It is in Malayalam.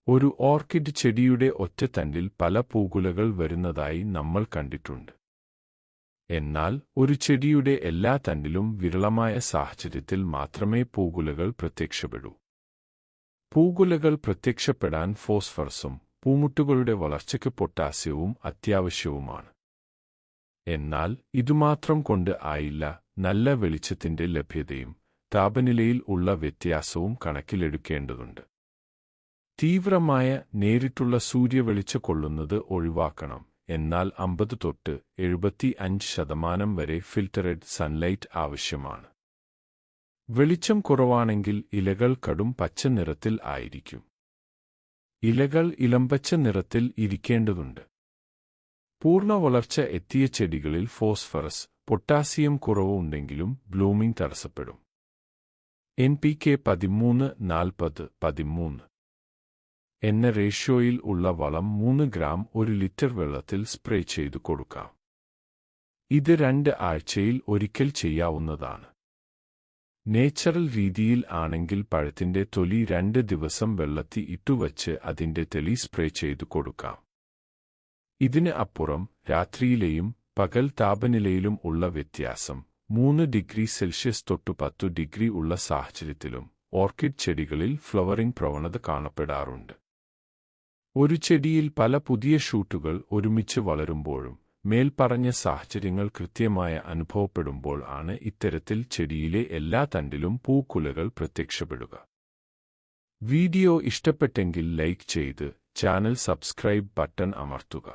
ഒരു ഓർക്കിഡ് ചെടിയുടെ ഒറ്റത്തണ്ടിൽ പല പൂക്കുലകൾ വരുന്നതായി നമ്മൾ കണ്ടിട്ടുണ്ട്. എന്നാൽ ഒരു ചെടിയുടെ എല്ലാ തണ്ടിലും വിരളമായ സാഹചര്യത്തിൽ മാത്രമേ പൂക്കുലകൾ പ്രത്യക്ഷപ്പെടൂ. പൂക്കുലകൾ പ്രത്യക്ഷപ്പെടാൻ ഫോസ്ഫറസും പൂമുട്ടുകളുടെ വളർച്ചയ്ക്ക് പൊട്ടാസ്യവും അത്യാവശ്യവുമാണ്. എന്നാൽ ഇതുമാത്രം കൊണ്ട് ആയില്ല. നല്ല വെളിച്ചത്തിന്റെ ലഭ്യതയും താപനിലയിൽ ഉള്ള വ്യത്യാസവും കണക്കിലെടുക്കേണ്ടതുണ്ട്. തീവ്രമായ നേരിട്ടുള്ള സൂര്യവെളിച്ചം കൊള്ളുന്നത് ഒഴിവാക്കണം. എന്നാൽ 50 തൊട്ട് 75% വരെ ഫിൽറ്ററഡ് സൺലൈറ്റ് ആവശ്യമാണ്. വെളിച്ചം കുറവാണെങ്കിൽ ഇലകൾ കടും പച്ച നിറത്തിൽ ആയിരിക്കും. ഇലകൾ ഇളംപച്ച നിറത്തിൽ ഇരിക്കേണ്ടതുണ്ട്. പൂർണ്ണ വളർച്ച എത്തിയ ചെടികളിൽ ഫോസ്ഫറസ്, പൊട്ടാസ്യം കുറവുണ്ടെങ്കിലും ബ്ലൂമിംഗ് തടസ്സപ്പെടും. NPK 13-40-13 എന്ന റേഷ്യോയിൽ ഉള്ള വളം 3 ഗ്രാം 1 ലിറ്റർ വെള്ളത്തിൽ സ്പ്രേ ചെയ്തു കൊടുക്കാം. ഇത് 2 ആഴ്ചയിൽ ഒരിക്കൽ ചെയ്യാവുന്നതാണ്. നേച്ചുറൽ രീതിയിൽ ആണെങ്കിൽ പഴത്തിന്റെ തൊലി 2 ദിവസം വെള്ളത്തിൽ ഇട്ടുവച്ച് അതിന്റെ തെളി സ്പ്രേ ചെയ്തു കൊടുക്കാം. ഇതിന് അപ്പുറം രാത്രിയിലെയും പകൽ താപനിലയിലും ഉള്ള വ്യത്യാസം 3 ഡിഗ്രി സെൽഷ്യസ് തൊട്ട് 10 ഡിഗ്രി ഉള്ള സാഹചര്യത്തിലും ഓർക്കിഡ് ചെടികളിൽ ഫ്ലവറിംഗ് പ്രവണത കാണപ്പെടാറുണ്ട്. ഒരു ചെടിയിൽ പല പുതിയ ഷൂട്ടുകൾ ഒരുമിച്ച് വളരുമ്പോഴും മേൽപ്പറഞ്ഞ സാഹചര്യങ്ങൾ കൃത്യമായി അനുഭവപ്പെടുമ്പോൾ ആണ് ഇത്തരത്തിൽ ചെടിയിലെ എല്ലാ തണ്ടിലും പൂക്കുലകൾ പ്രത്യക്ഷപ്പെടുക. വീഡിയോ ഇഷ്ടപ്പെട്ടെങ്കിൽ ലൈക്ക് ചെയ്ത് ചാനൽ സബ്സ്ക്രൈബ് ബട്ടൺ അമർത്തുക.